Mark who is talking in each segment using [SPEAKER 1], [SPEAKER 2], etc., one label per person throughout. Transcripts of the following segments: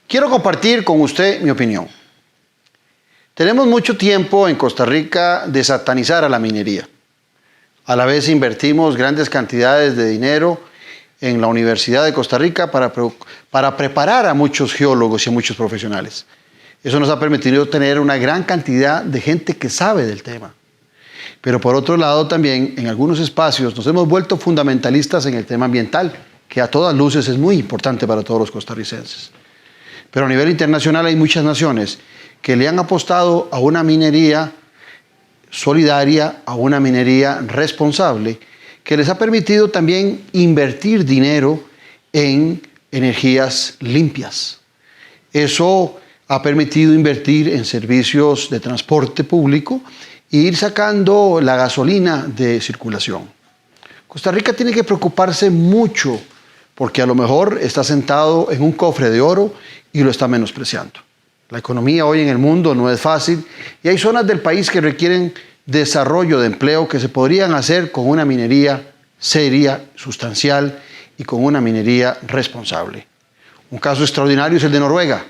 [SPEAKER 1] Quiero compartir con usted mi opinión. Tenemos mucho tiempo en Costa Rica de satanizar a la minería. A la vez invertimos grandes cantidades de dinero en la Universidad de Costa Rica para preparar a muchos geólogos y a muchos profesionales. Eso nos ha permitido tener una gran cantidad de gente que sabe del tema. Pero por otro lado también en algunos espacios nos hemos vuelto fundamentalistas en el tema ambiental, que a todas luces es muy importante para todos los costarricenses. Pero a nivel internacional hay muchas naciones que le han apostado a una minería solidaria, a una minería responsable, que les ha permitido también invertir dinero en energías limpias. Eso ha permitido invertir en servicios de transporte público e ir sacando la gasolina de circulación. Costa Rica tiene que preocuparse mucho porque a lo mejor está sentado en un cofre de oro y lo está menospreciando. La economía hoy en el mundo no es fácil y hay zonas del país que requieren desarrollo de empleo que se podrían hacer con una minería seria, sustancial y con una minería responsable. Un caso extraordinario es el de Noruega.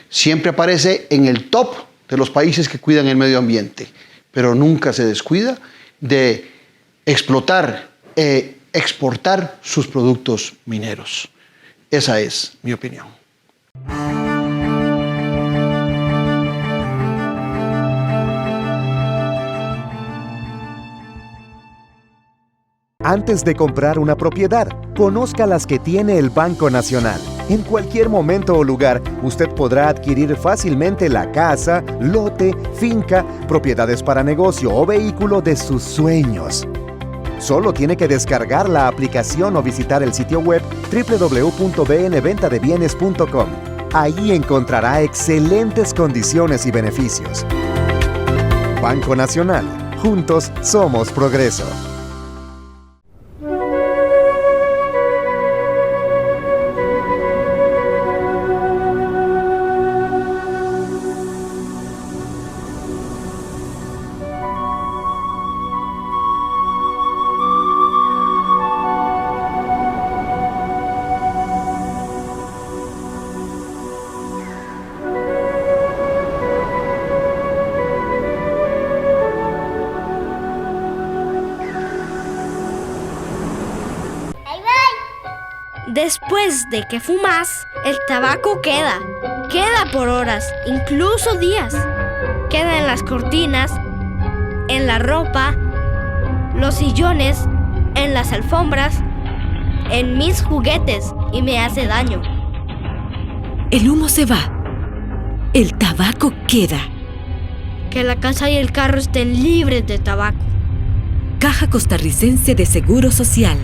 [SPEAKER 1] Siempre aparece en el top de los países que cuidan el medio ambiente, pero nunca se descuida de explotar e exportar sus productos mineros. Esa es mi opinión.
[SPEAKER 2] Antes de comprar una propiedad, conozca las que tiene el Banco Nacional. En cualquier momento o lugar, usted podrá adquirir fácilmente la casa, lote, finca, propiedades para negocio o vehículo de sus sueños. Solo tiene que descargar la aplicación o visitar el sitio web www.bnventadebienes.com. Ahí encontrará excelentes condiciones y beneficios. Banco Nacional. Juntos somos progreso.
[SPEAKER 3] Después de que fumas, el tabaco queda por horas, incluso días. Queda en las cortinas, en la ropa, los sillones, en las alfombras, en mis juguetes y me hace daño.
[SPEAKER 4] El humo se va, el tabaco queda.
[SPEAKER 3] Que la casa y el carro estén libres de tabaco.
[SPEAKER 4] Caja Costarricense de Seguro Social.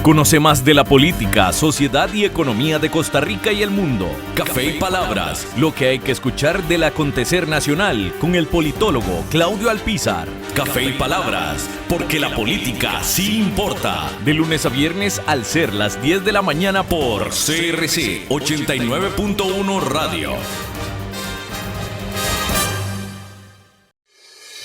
[SPEAKER 5] Conoce más de la política, sociedad y economía de Costa Rica y el mundo. Café y Palabras, lo que hay que escuchar del acontecer nacional con el politólogo Claudio Alpizar. Café y Palabras, porque la política sí importa. De lunes a viernes al ser las 10 de la mañana por CRC 89.1 Radio.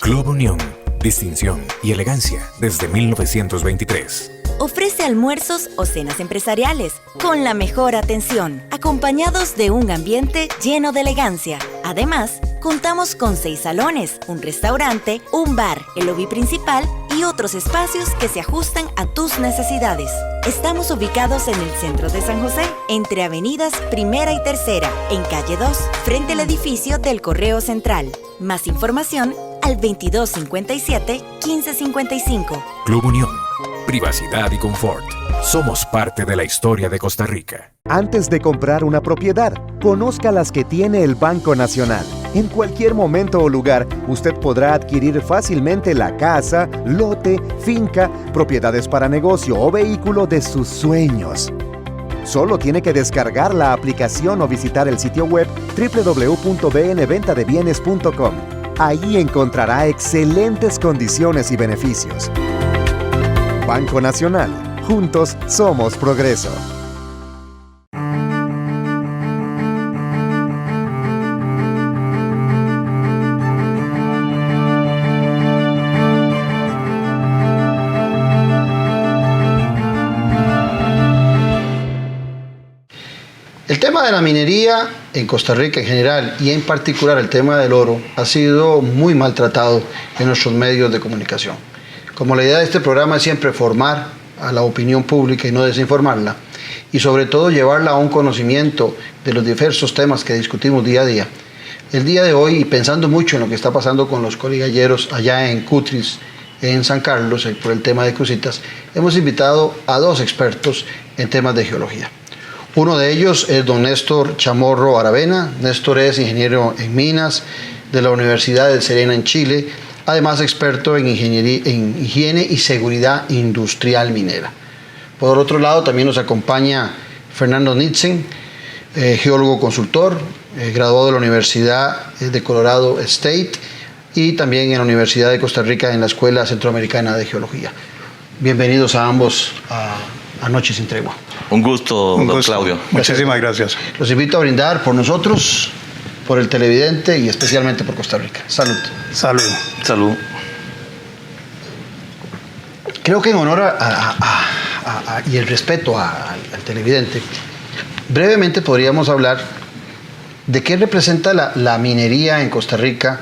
[SPEAKER 6] Club Unión, distinción y elegancia desde 1923.
[SPEAKER 7] Ofrece almuerzos o cenas empresariales con la mejor atención, acompañados de un ambiente lleno de elegancia. Además, contamos con 6 salones, un restaurante, un bar, el lobby principal y otros espacios que se ajustan a tus necesidades. Estamos ubicados en el centro de San José, entre avenidas Primera y Tercera, en calle 2, frente al edificio del Correo Central. Más información al 2257-1555.
[SPEAKER 6] Club Unión. Privacidad y confort. Somos parte de la historia de Costa Rica.
[SPEAKER 2] Antes de comprar una propiedad, conozca las que tiene el Banco Nacional. En cualquier momento o lugar, usted podrá adquirir fácilmente la casa, lote, finca, propiedades para negocio o vehículo de sus sueños. Solo tiene que descargar la aplicación o visitar el sitio web www.bnventadebienes.com. Ahí encontrará excelentes condiciones y beneficios. Banco Nacional. Juntos somos progreso.
[SPEAKER 1] El tema de la minería en Costa Rica en general y en particular el tema del oro ha sido muy maltratado en nuestros medios de comunicación. Como la idea de este programa es siempre formar a la opinión pública y no desinformarla, y sobre todo llevarla a un conocimiento de los diversos temas que discutimos día a día. El día de hoy, y pensando mucho en lo que está pasando con los coligalleros allá en Cutris, en San Carlos, por el tema de Cruzitas, hemos invitado a dos expertos en temas de geología. Uno de ellos es don Néstor Chamorro Aravena. Néstor es ingeniero en minas de la Universidad del Serena en Chile, además experto en higiene y seguridad industrial minera. Por otro lado, también nos acompaña Fernando Nitzen, geólogo consultor, graduado de la Universidad de Colorado State y también en la Universidad de Costa Rica en la Escuela Centroamericana de Geología. Bienvenidos a ambos a Noche Sin Tregua.
[SPEAKER 8] Un gusto, don Claudio.
[SPEAKER 9] Muchísimas gracias.
[SPEAKER 1] Los invito a brindar por nosotros, por el televidente y especialmente por Costa Rica. Salud.
[SPEAKER 9] Salud.
[SPEAKER 8] Salud.
[SPEAKER 1] Creo que en honor y el respeto al televidente, brevemente podríamos hablar de qué representa la minería en Costa Rica,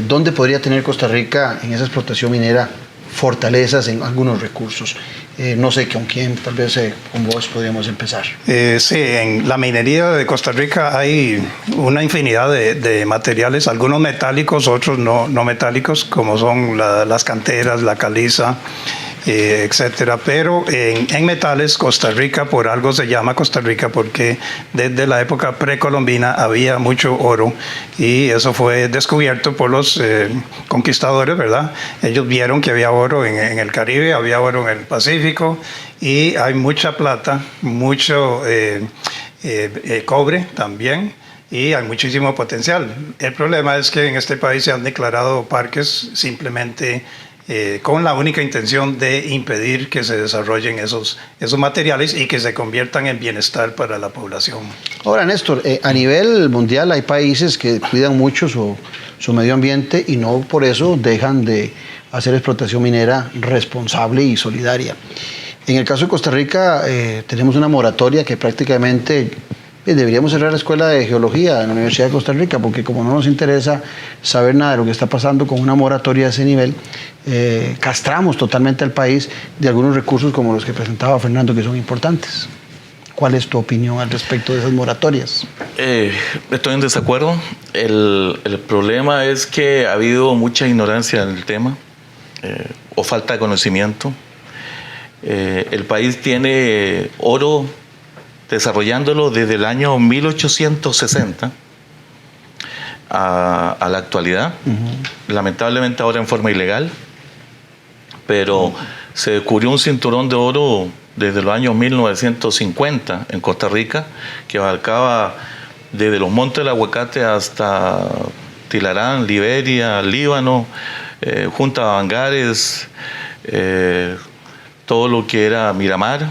[SPEAKER 1] dónde podría tener Costa Rica en esa explotación minera fortalezas en algunos recursos. No sé con quién, tal vez con vos podríamos empezar.
[SPEAKER 9] Sí, en la minería de Costa Rica hay una infinidad de materiales, algunos metálicos, otros no metálicos, como son las canteras, la caliza, etcétera. Pero en metales, Costa Rica, por algo se llama Costa Rica, porque desde la época precolombina había mucho oro y eso fue descubierto por los conquistadores, ¿verdad? Ellos vieron que había oro en el Caribe, había oro en el Pacífico y hay mucha plata, mucho cobre también. Y hay muchísimo potencial. El problema es que en este país se han declarado parques simplemente con la única intención de impedir que se desarrollen esos materiales y que se conviertan en bienestar para la población.
[SPEAKER 1] Ahora, Néstor, a nivel mundial hay países que cuidan mucho su medio ambiente y no por eso dejan de hacer explotación minera responsable y solidaria. En el caso de Costa Rica tenemos una moratoria que prácticamente deberíamos cerrar la Escuela de Geología en la Universidad de Costa Rica, porque como no nos interesa saber nada de lo que está pasando con una moratoria de ese nivel, castramos totalmente al país de algunos recursos como los que presentaba Fernando, que son importantes. ¿Cuál es tu opinión al respecto de esas moratorias?
[SPEAKER 8] Estoy en desacuerdo. El problema es que ha habido mucha ignorancia en el tema o falta de conocimiento. El país tiene oro desarrollándolo desde el año 1860 a la actualidad, lamentablemente ahora en forma ilegal, pero se descubrió un cinturón de oro desde los años 1950 en Costa Rica, que abarcaba desde los Montes del Aguacate hasta Tilarán, Liberia, Líbano, Junta de Bangares, todo lo que era Miramar,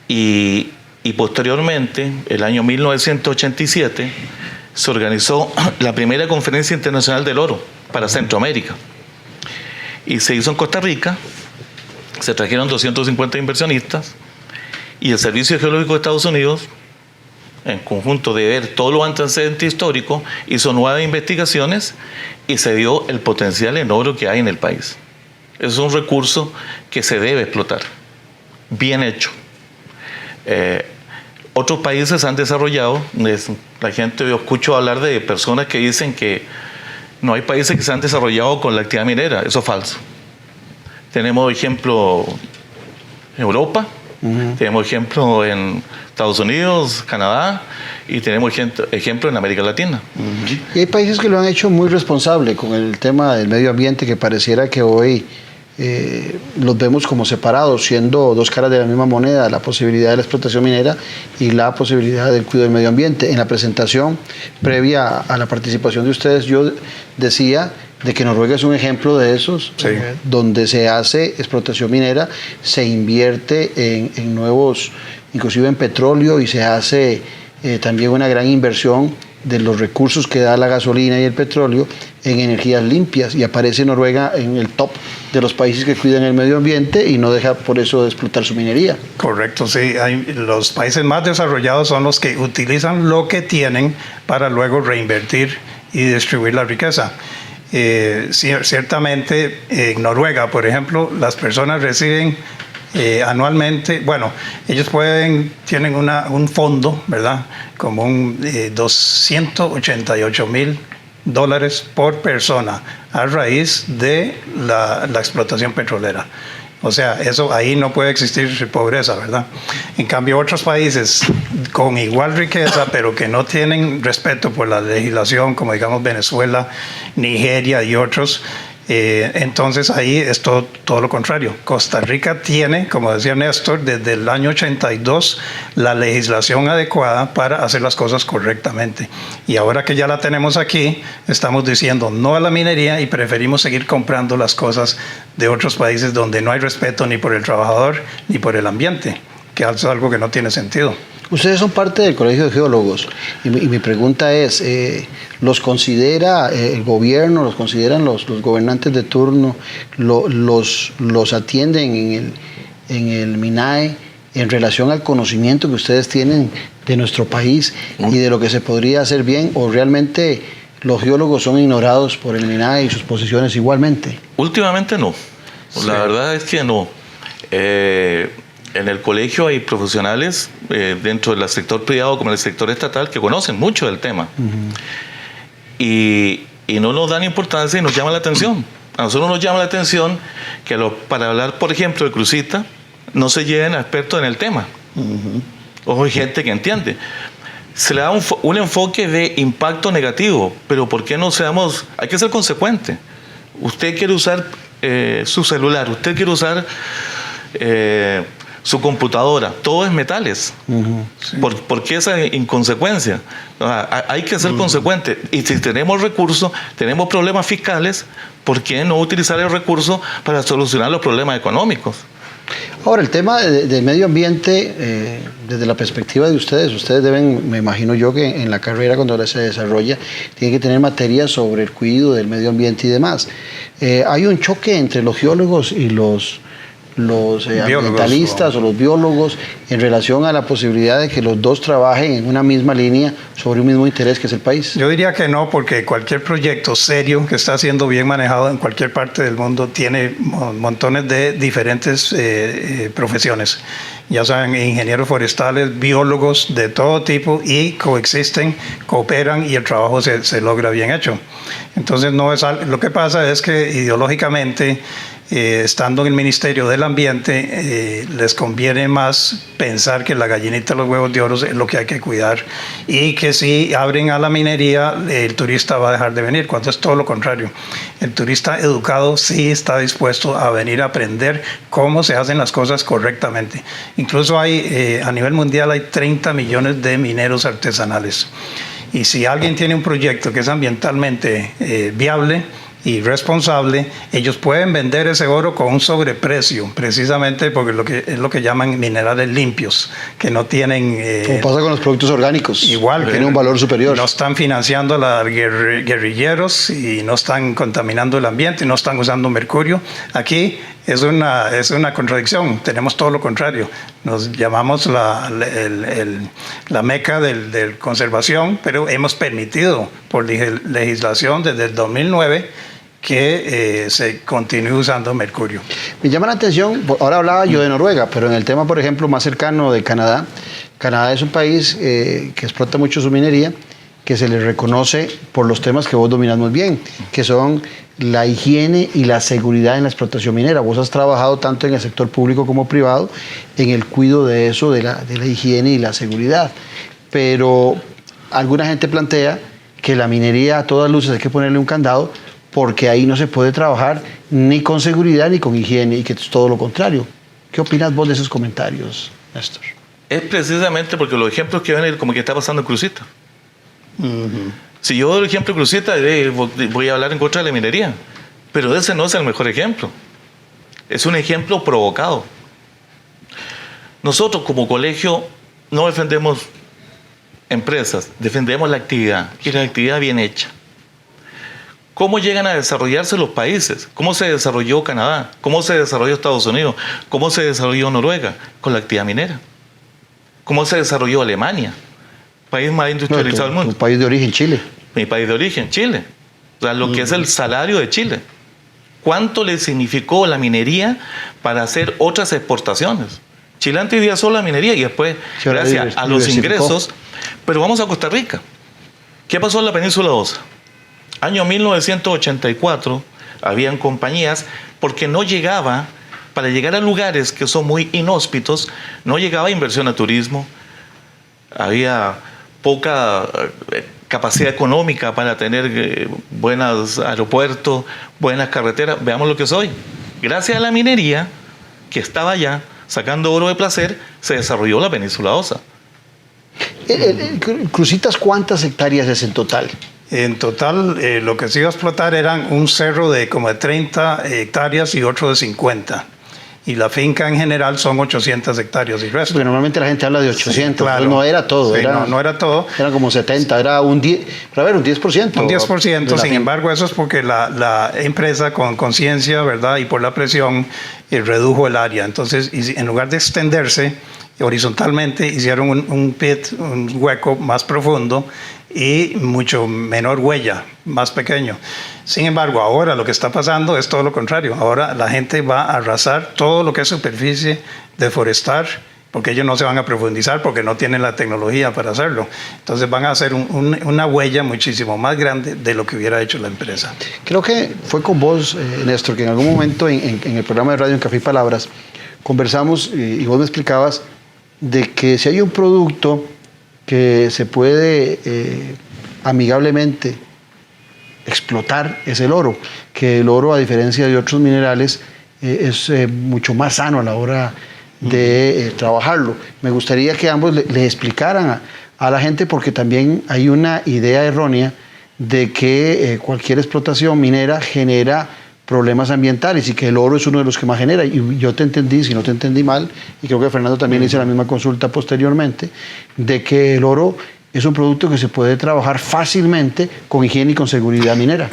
[SPEAKER 8] y posteriormente, el año 1987, se organizó la primera conferencia internacional del oro para Centroamérica. Y se hizo en Costa Rica, se trajeron 250 inversionistas, y el Servicio Geológico de Estados Unidos, en conjunto de ver todo lo antecedente histórico, hizo nuevas investigaciones y se dio el potencial en oro que hay en el país. Es un recurso que se debe explotar, bien hecho. Otros países han desarrollado, la gente, yo escucho hablar de personas que dicen que no hay países que se han desarrollado con la actividad minera. Eso es falso. Tenemos ejemplo en Europa, tenemos ejemplo en Estados Unidos, Canadá, y tenemos ejemplo en América Latina.
[SPEAKER 1] Y hay países que lo han hecho muy responsable con el tema del medio ambiente, que pareciera que hoy los vemos como separados, siendo dos caras de la misma moneda, la posibilidad de la explotación minera y la posibilidad del cuidado del medio ambiente. En la presentación previa a la participación de ustedes, yo decía de que Noruega es un ejemplo de esos, sí, donde se hace explotación minera, se invierte en nuevos, inclusive en petróleo, y se hace también una gran inversión de los recursos que da la gasolina y el petróleo en energías limpias, y aparece Noruega en el top de los países que cuidan el medio ambiente y no deja por eso de explotar su minería.
[SPEAKER 9] Correcto, sí. Los países más desarrollados son los que utilizan lo que tienen para luego reinvertir y distribuir la riqueza. Ciertamente en Noruega, por ejemplo, las personas reciben anualmente, bueno, ellos tienen un fondo, ¿verdad? Como $288,000 por persona a raíz de la explotación petrolera. O sea, eso ahí no puede existir pobreza, ¿verdad? En cambio, otros países con igual riqueza, pero que no tienen respeto por la legislación, como digamos Venezuela, Nigeria y otros, entonces ahí es todo lo contrario. Costa Rica tiene, como decía Néstor, desde el año 82 la legislación adecuada para hacer las cosas correctamente. Y ahora que ya la tenemos aquí, estamos diciendo no a la minería y preferimos seguir comprando las cosas de otros países donde no hay respeto ni por el trabajador ni por el ambiente, que es algo que no tiene sentido.
[SPEAKER 1] Ustedes son parte del Colegio de Geólogos y mi pregunta es, ¿los considera el gobierno, los consideran los gobernantes de turno, los atienden en el MINAE en relación al conocimiento que ustedes tienen de nuestro país y de lo que se podría hacer bien, o realmente los geólogos son ignorados por el MINAE y sus posiciones igualmente?
[SPEAKER 8] Últimamente no, sí. La verdad es que no. En el colegio hay profesionales dentro del sector privado como en el sector estatal que conocen mucho del tema. Y no nos dan importancia y nos llama la atención. A nosotros nos llama la atención que para hablar, por ejemplo, de Cruzita, no se lleven a expertos en el tema. O hay gente que entiende. Se le da un enfoque de impacto negativo, pero ¿por qué no seamos? Hay que ser consecuente. Usted quiere usar su celular, usted quiere usar su computadora, todo es metales. Sí. ¿Por qué esa inconsecuencia? Hay que ser consecuente. Y si tenemos recursos, tenemos problemas fiscales, ¿por qué no utilizar el recurso para solucionar los problemas económicos?
[SPEAKER 1] Ahora, el tema del medio ambiente, desde la perspectiva de ustedes deben, me imagino yo, que en la carrera cuando se desarrolla, tienen que tener materias sobre el cuidado del medio ambiente y demás. Hay un choque entre los geólogos y los ambientalistas o los biólogos en relación a la posibilidad de que los dos trabajen en una misma línea sobre un mismo interés que es el país.
[SPEAKER 9] Yo diría que no, porque cualquier proyecto serio que está siendo bien manejado en cualquier parte del mundo tiene montones de diferentes profesiones, ya sean ingenieros forestales, biólogos de todo tipo, y coexisten, cooperan y el trabajo se logra bien hecho. Entonces lo que pasa es que ideológicamente, estando en el Ministerio del Ambiente, les conviene más pensar que la gallinita de los huevos de oro es lo que hay que cuidar, y que si abren a la minería, el turista va a dejar de venir, cuando es todo lo contrario. El turista educado sí está dispuesto a venir a aprender cómo se hacen las cosas correctamente. Incluso a nivel mundial hay 30 millones de mineros artesanales. Y si alguien tiene un proyecto que es ambientalmente viable y responsable, ellos pueden vender ese oro con un sobreprecio, precisamente porque es lo que llaman minerales limpios, que no tienen...
[SPEAKER 1] como pasa con los productos orgánicos,
[SPEAKER 9] igual,
[SPEAKER 1] tienen un valor superior.
[SPEAKER 9] No están financiando a los guerrilleros y no están contaminando el ambiente, no están usando mercurio. Aquí es una contradicción, tenemos todo lo contrario. Nos llamamos la meca de conservación, pero hemos permitido por legislación desde el 2009 que se continúe usando mercurio.
[SPEAKER 1] Me llama la atención, ahora hablaba yo de Noruega, pero en el tema, por ejemplo, más cercano de Canadá. Canadá es un país que explota mucho su minería, que se le reconoce por los temas que vos dominás muy bien, que son la higiene y la seguridad en la explotación minera. Vos has trabajado tanto en el sector público como privado en el cuidado de eso, de la higiene y la seguridad. Pero alguna gente plantea que la minería a todas luces hay que ponerle un candado, porque ahí no se puede trabajar ni con seguridad ni con higiene, y que es todo lo contrario. ¿Qué opinas vos de esos comentarios, Néstor?
[SPEAKER 8] Es precisamente porque los ejemplos que ven como que está pasando en Cruzita. Si yo doy el ejemplo de Cruzita, voy a hablar en contra de la minería, pero ese no es el mejor ejemplo. Es un ejemplo provocado. Nosotros como colegio no defendemos empresas defendemos la actividad y la actividad bien hecha. ¿Cómo llegan a desarrollarse los países? ¿Cómo se desarrolló Canadá? ¿Cómo se desarrolló Estados Unidos? ¿Cómo se desarrolló Noruega? Con la actividad minera. ¿Cómo se desarrolló Alemania? País más industrializado del mundo.
[SPEAKER 1] Tu país de origen, Chile.
[SPEAKER 8] Mi país de origen, Chile. O sea, lo que es el salario de Chile. ¿Cuánto le significó la minería para hacer otras exportaciones? Chile antes vivía solo la minería y después, gracias a los ingresos. Pero vamos a Costa Rica. ¿Qué pasó en la península Osa? Año 1984, habían compañías, porque no llegaba, para llegar a lugares que son muy inhóspitos, no llegaba inversión a turismo, había poca capacidad económica para tener buenos aeropuertos, buenas carreteras. Veamos lo que es hoy. Gracias a la minería, que estaba allá, sacando oro de placer, se desarrolló la península Osa.
[SPEAKER 1] Cruzitas, ¿cuántas hectáreas es en total?
[SPEAKER 9] En total, lo que se iba a explotar eran un cerro de como de 30 hectáreas y otro de 50. Y la finca en general son 800 hectáreas y resto.
[SPEAKER 1] Porque normalmente la gente habla de 800,
[SPEAKER 9] sí, claro.
[SPEAKER 1] No era todo.
[SPEAKER 9] Sí, no era todo.
[SPEAKER 1] Eran como 70, era un 10%. Pero a ver, un 10%.
[SPEAKER 9] Un 10%, sin embargo, eso es porque la empresa con conciencia, ¿verdad? Y por la presión, redujo el área. Entonces, en lugar de extenderse horizontalmente, hicieron un pit, un hueco más profundo y mucho menor huella, más pequeño. Sin embargo, ahora lo que está pasando es todo lo contrario. Ahora la gente va a arrasar todo lo que es superficie, deforestar, porque ellos no se van a profundizar porque no tienen la tecnología para hacerlo. Entonces van a hacer una huella muchísimo más grande de lo que hubiera hecho la empresa.
[SPEAKER 1] Creo que fue con vos, Néstor, que en algún momento en el programa de radio en Café y Palabras conversamos y vos me explicabas de que si hay un producto que se puede amigablemente explotar es el oro, que el oro, a diferencia de otros minerales, es mucho más sano a la hora de trabajarlo. Me gustaría que ambos le explicaran a la gente, porque también hay una idea errónea de que cualquier explotación minera genera problemas ambientales y que el oro es uno de los que más genera. Y yo te entendí, si no te entendí mal, y creo que Fernando también hizo la misma consulta posteriormente, de que el oro es un producto que se puede trabajar fácilmente con higiene y con seguridad minera.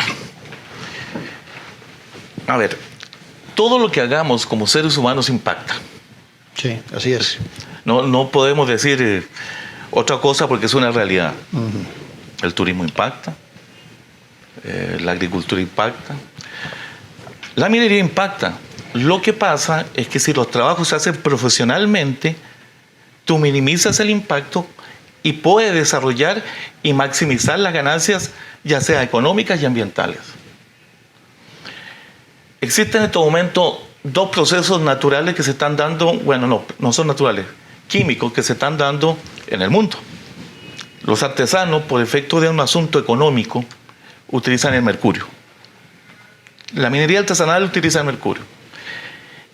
[SPEAKER 8] A ver, todo lo que hagamos como seres humanos impacta.
[SPEAKER 1] Sí, así es.
[SPEAKER 8] No podemos decir otra cosa porque es una realidad. El turismo impacta, la agricultura impacta, la minería impacta. Lo que pasa es que si los trabajos se hacen profesionalmente, tú minimizas el impacto y puedes desarrollar y maximizar las ganancias, ya sea económicas y ambientales. Existen en este momento dos procesos naturales que se están dando, bueno, no son naturales, químicos que se están dando en el mundo. Los artesanos, por efecto de un asunto económico, utilizan el mercurio. La minería artesanal utiliza el mercurio.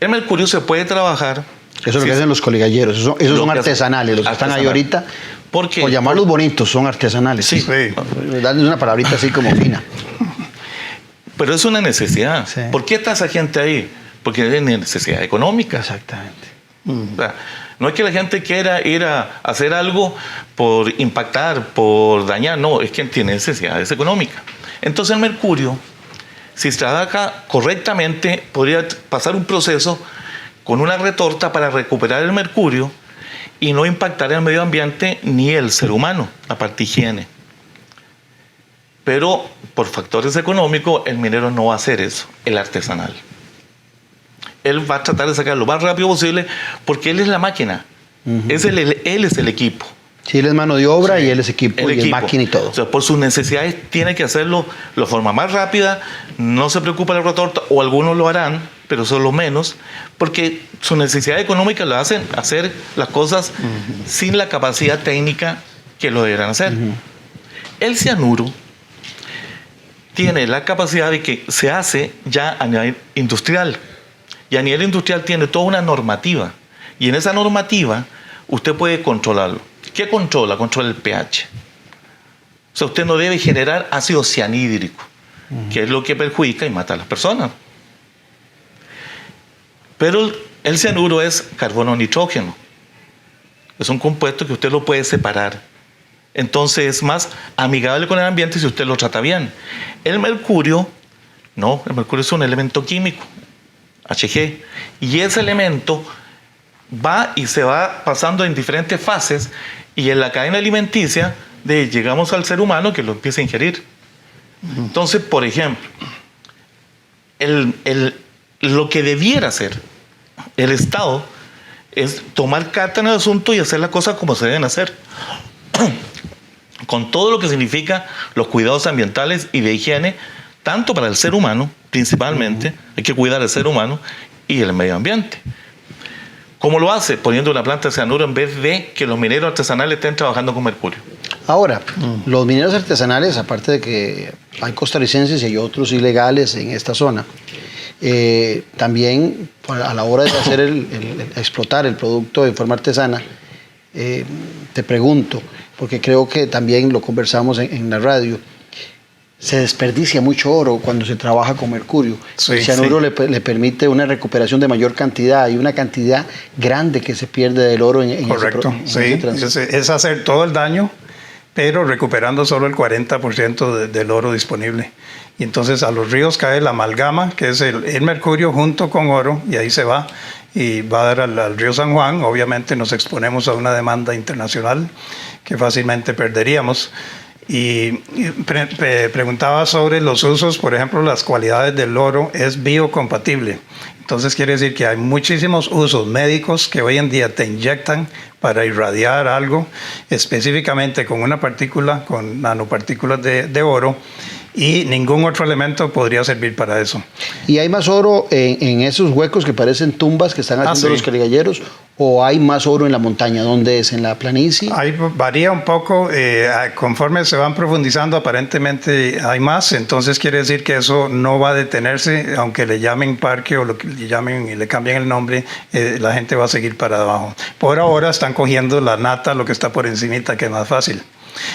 [SPEAKER 8] El mercurio se puede trabajar.
[SPEAKER 1] Eso es lo que hacen los coligalleros, esos son artesanales, los que están ahí ahorita. Por llamarlos bonitos, son artesanales. Sí. Darles una palabrita así como fina.
[SPEAKER 8] Pero es una necesidad. Sí. ¿Por qué está esa gente ahí? Porque es necesidad económica.
[SPEAKER 1] Exactamente.
[SPEAKER 8] O sea, no es que la gente quiera ir a hacer algo por impactar, por dañar, no, es que tiene necesidades económicas. Entonces el mercurio, si se trabaja correctamente, podría pasar un proceso con una retorta para recuperar el mercurio y no impactar el medio ambiente ni el ser humano, la parte higiene. Pero por factores económicos, el minero no va a hacer eso, el artesanal. Él va a tratar de sacar lo más rápido posible porque él es la máquina, él es el equipo.
[SPEAKER 1] Sí, él es mano de obra y él es equipo, y es máquina y todo.
[SPEAKER 8] O sea, por sus necesidades tiene que hacerlo de forma más rápida, no se preocupa la retorta, o algunos lo harán, pero son los menos, porque su necesidad económica lo hacen hacer las cosas sin la capacidad técnica que lo deberán hacer. El cianuro tiene la capacidad de que se hace ya a nivel industrial, y a nivel industrial tiene toda una normativa, y en esa normativa usted puede controlarlo. ¿Qué controla? Controla el pH. O sea, usted no debe generar ácido cianhídrico, que es lo que perjudica y mata a las personas. Pero el cianuro es carbono-nitrógeno. Es un compuesto que usted lo puede separar. Entonces es más amigable con el ambiente si usted lo trata bien. El mercurio, no, el mercurio es un elemento químico, Hg, y ese elemento va y se va pasando en diferentes fases y en la cadena alimenticia llegamos al ser humano que lo empieza a ingerir. Entonces, por ejemplo, lo que debiera hacer el Estado es tomar carta en el asunto y hacer las cosas como se deben hacer, con todo lo que significa los cuidados ambientales y de higiene, tanto para el ser humano, principalmente, hay que cuidar al ser humano y el medio ambiente. ¿Cómo lo hace? Poniendo una planta de cianuro en vez de que los mineros artesanales estén trabajando con mercurio.
[SPEAKER 1] Ahora, los mineros artesanales, aparte de que hay costarricenses y hay otros ilegales en esta zona, también a la hora de hacer explotar el producto de forma artesana, te pregunto, porque creo que también lo conversamos en la radio, se desperdicia mucho oro cuando se trabaja con mercurio.
[SPEAKER 9] Sí,
[SPEAKER 1] el cianuro
[SPEAKER 9] sí.
[SPEAKER 1] le permite una recuperación de mayor cantidad y una cantidad grande que se pierde del oro en
[SPEAKER 9] Correcto,
[SPEAKER 1] ese tránsito.
[SPEAKER 9] es hacer todo el daño, pero recuperando solo el 40% del oro disponible. Y entonces a los ríos cae la amalgama, que es el mercurio junto con oro, y ahí se va. Y va a dar al río San Juan. Obviamente nos exponemos a una demanda internacional que fácilmente perderíamos. Y preguntaba sobre los usos, por ejemplo, las cualidades del oro es biocompatible. Entonces quiere decir que hay muchísimos usos médicos que hoy en día te inyectan para irradiar algo, específicamente con una partícula, con nanopartículas de oro, y ningún otro elemento podría servir para eso.
[SPEAKER 1] ¿Y hay más oro en esos huecos que parecen tumbas que están haciendo los caligalleros? ¿O hay más oro en la montaña? ¿Dónde es? ¿En la planicie?
[SPEAKER 9] Varía un poco, conforme se van profundizando aparentemente hay más, entonces quiere decir que eso no va a detenerse, aunque le llamen parque o lo que le llamen y le cambien el nombre, la gente va a seguir para abajo. Por ahora están cogiendo la nata, lo que está por encimita, que es más fácil.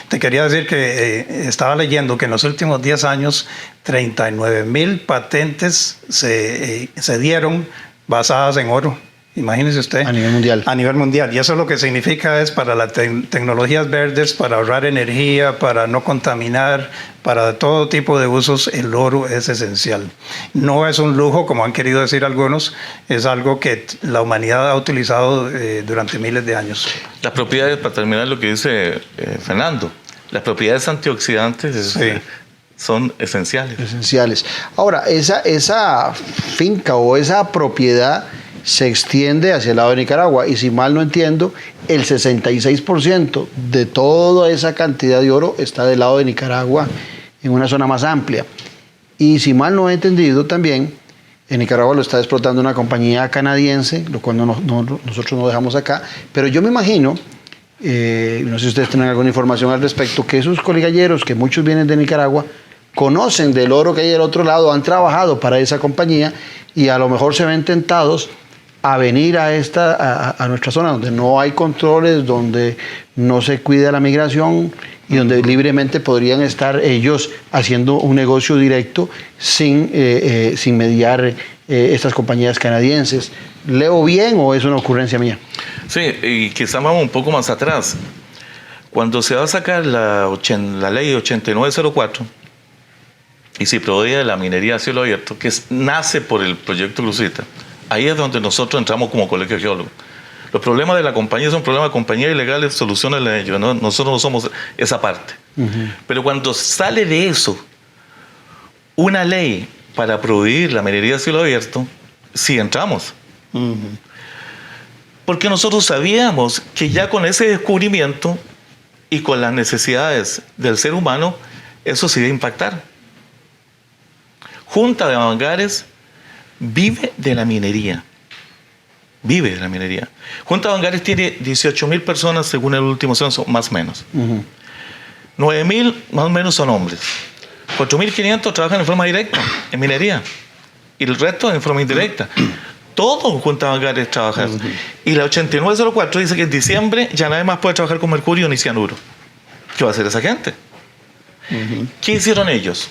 [SPEAKER 9] Te quería decir que estaba leyendo que en los últimos 10 años 39,000 patentes se dieron basadas en oro. Imagínese usted.
[SPEAKER 1] A nivel mundial.
[SPEAKER 9] A nivel mundial. Y eso lo que significa es para las tecnologías verdes, para ahorrar energía, para no contaminar, para todo tipo de usos, el oro es esencial. No es un lujo, como han querido decir algunos, es algo que la humanidad ha utilizado durante miles de años.
[SPEAKER 8] Las propiedades, para terminar lo que dice Fernando, las propiedades antioxidantes son esenciales.
[SPEAKER 1] Esenciales. Ahora, esa finca o esa propiedad se extiende hacia el lado de Nicaragua y si mal no entiendo, el 66% de toda esa cantidad de oro está del lado de Nicaragua en una zona más amplia. Y si mal no he entendido también, en Nicaragua lo está explotando una compañía canadiense, lo cual nosotros no dejamos acá, pero yo me imagino, no sé si ustedes tienen alguna información al respecto, que esos coligalleros, que muchos vienen de Nicaragua, conocen del oro que hay del otro lado, han trabajado para esa compañía y a lo mejor se ven tentados a venir a nuestra zona donde no hay controles, donde no se cuida la migración y donde libremente podrían estar ellos haciendo un negocio directo sin mediar estas compañías canadienses. ¿Leo bien o es una ocurrencia mía?
[SPEAKER 8] Sí, y quizá vamos un poco más atrás. Cuando se va a sacar la ley 8904 y se prohíbe la minería a cielo abierto, que nace por el proyecto Crucita, ahí es donde nosotros entramos como colegio geólogo. Los problemas de la compañía son problemas de compañías ilegales, soluciones de ellos, ¿no? Nosotros no somos esa parte. Pero cuando sale de eso una ley para prohibir la minería a cielo abierto, sí entramos. Porque nosotros sabíamos que ya con ese descubrimiento y con las necesidades del ser humano, eso sí iba a impactar. Junta de Avangares vive de la minería. Vive de la minería. Junta de Avangares tiene 18,000 personas según el último censo, más o menos. 9,000 más o menos son hombres. 4,500 trabajan en forma directa en minería. Y el resto en forma indirecta. Todo Junta de Avangares trabaja. Y la 8904 dice que en diciembre ya nadie más puede trabajar con mercurio ni cianuro. ¿Qué va a hacer esa gente? ¿Qué hicieron ellos?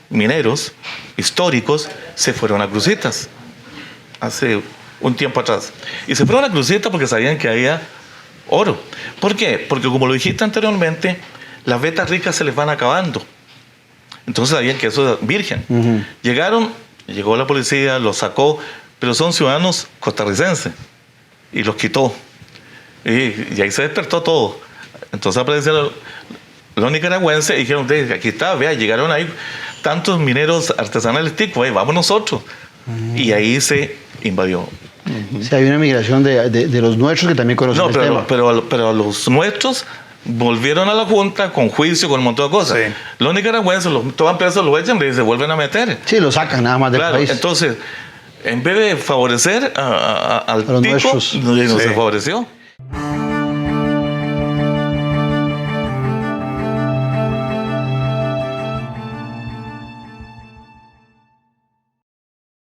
[SPEAKER 8] Mineros históricos se fueron a Crucitas hace un tiempo atrás. Y se fueron a Crucitas porque sabían que había oro. ¿Por qué? Porque como lo dijiste anteriormente, las vetas ricas se les van acabando. Entonces sabían que eso es virgen. Llegó la policía, los sacó, pero son ciudadanos costarricenses y los quitó. Y ahí se despertó todo. Entonces aparecieron los nicaragüenses y dijeron, aquí está, vea, llegaron ahí tantos mineros artesanales ticos, vamos nosotros. Y ahí se invadió.
[SPEAKER 1] Sí, hay una migración de los nuestros que también conocen el tema.
[SPEAKER 8] Pero los nuestros volvieron a la Junta con juicio, con un montón de cosas. Sí. Los nicaragüenses los toman presos, los echan y se vuelven a meter.
[SPEAKER 1] Sí, lo sacan nada más del país.
[SPEAKER 8] Entonces, en vez de favorecer al tico, no se favoreció.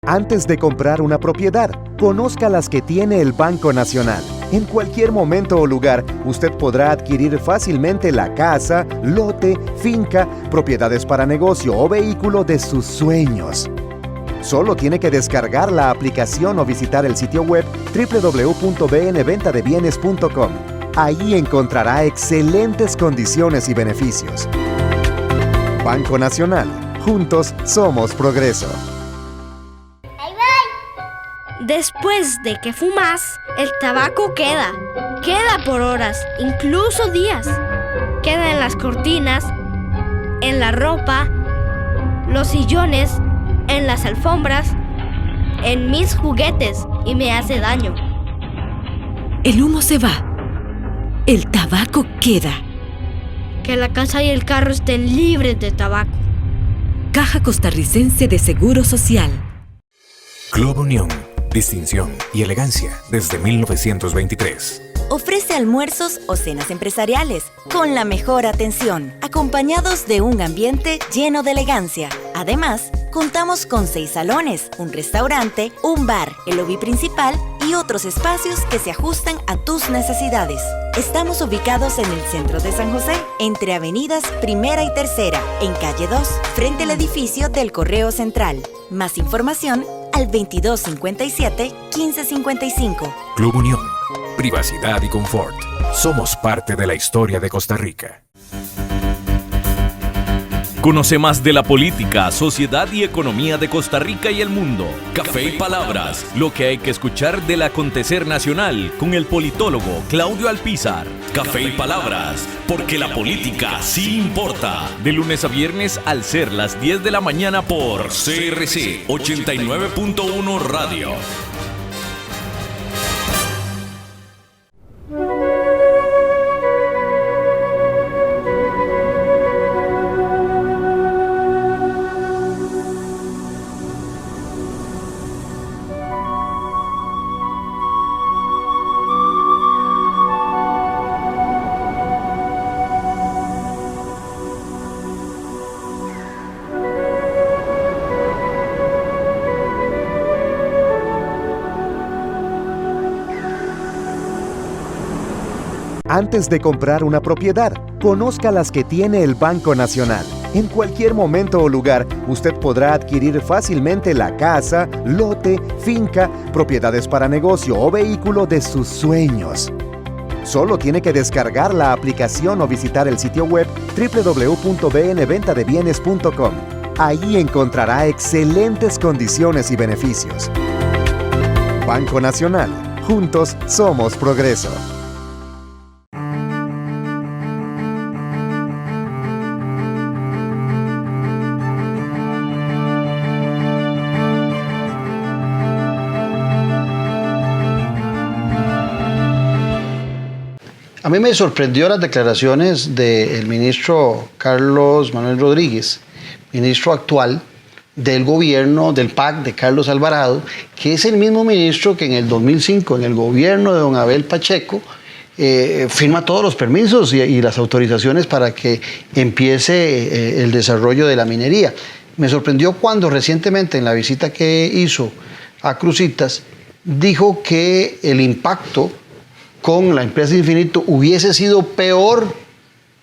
[SPEAKER 2] Antes de comprar una propiedad, conozca las que tiene el Banco Nacional. En cualquier momento o lugar, usted podrá adquirir fácilmente la casa, lote, finca, propiedades para negocio o vehículo de sus sueños. Solo tiene que descargar la aplicación o visitar el sitio web www.bnventadebienes.com. Ahí encontrará excelentes condiciones y beneficios. Banco Nacional. Juntos somos progreso.
[SPEAKER 3] Después de que fumas, el tabaco queda por horas, incluso días. Queda en las cortinas, en la ropa, los sillones, en las alfombras, en mis juguetes y me hace daño.
[SPEAKER 4] El humo se va. El tabaco queda.
[SPEAKER 3] Que la casa y el carro estén libres de tabaco.
[SPEAKER 4] Caja Costarricense de Seguro Social.
[SPEAKER 6] Club Unión. Distinción y elegancia desde 1923.
[SPEAKER 7] Ofrece almuerzos o cenas empresariales con la mejor atención, acompañados de un ambiente lleno de elegancia. Además, contamos con 6 salones, un restaurante, un bar, el lobby principal y otros espacios que se ajustan a tus necesidades. Estamos ubicados en el centro de San José, entre avenidas Primera y Tercera, en calle 2, frente al edificio del Correo Central. Más información al 2257-1555.
[SPEAKER 6] Club Unión. Privacidad y confort. Somos parte de la historia de Costa Rica.
[SPEAKER 5] Conoce más de la política, sociedad y economía de Costa Rica y el mundo. Café y Palabras, lo que hay que escuchar del acontecer nacional con el politólogo Claudio Alpizar. Café y Palabras, porque la política sí importa. De lunes a viernes al ser las 10 de la mañana por CRC 89.1 Radio.
[SPEAKER 2] Antes de comprar una propiedad, conozca las que tiene el Banco Nacional. En cualquier momento o lugar, usted podrá adquirir fácilmente la casa, lote, finca, propiedades para negocio o vehículo de sus sueños. Solo tiene que descargar la aplicación o visitar el sitio web www.bnventadebienes.com. Ahí encontrará excelentes condiciones y beneficios. Banco Nacional. Juntos somos progreso.
[SPEAKER 1] A mí me sorprendió las declaraciones del ministro Carlos Manuel Rodríguez, ministro actual del gobierno del PAC de Carlos Alvarado, que es el mismo ministro que en el 2005, en el gobierno de don Abel Pacheco, firma todos los permisos y las autorizaciones para que empiece el desarrollo de la minería. Me sorprendió cuando recientemente en la visita que hizo a Cruzitas, dijo que el impacto con la empresa Infinito hubiese sido peor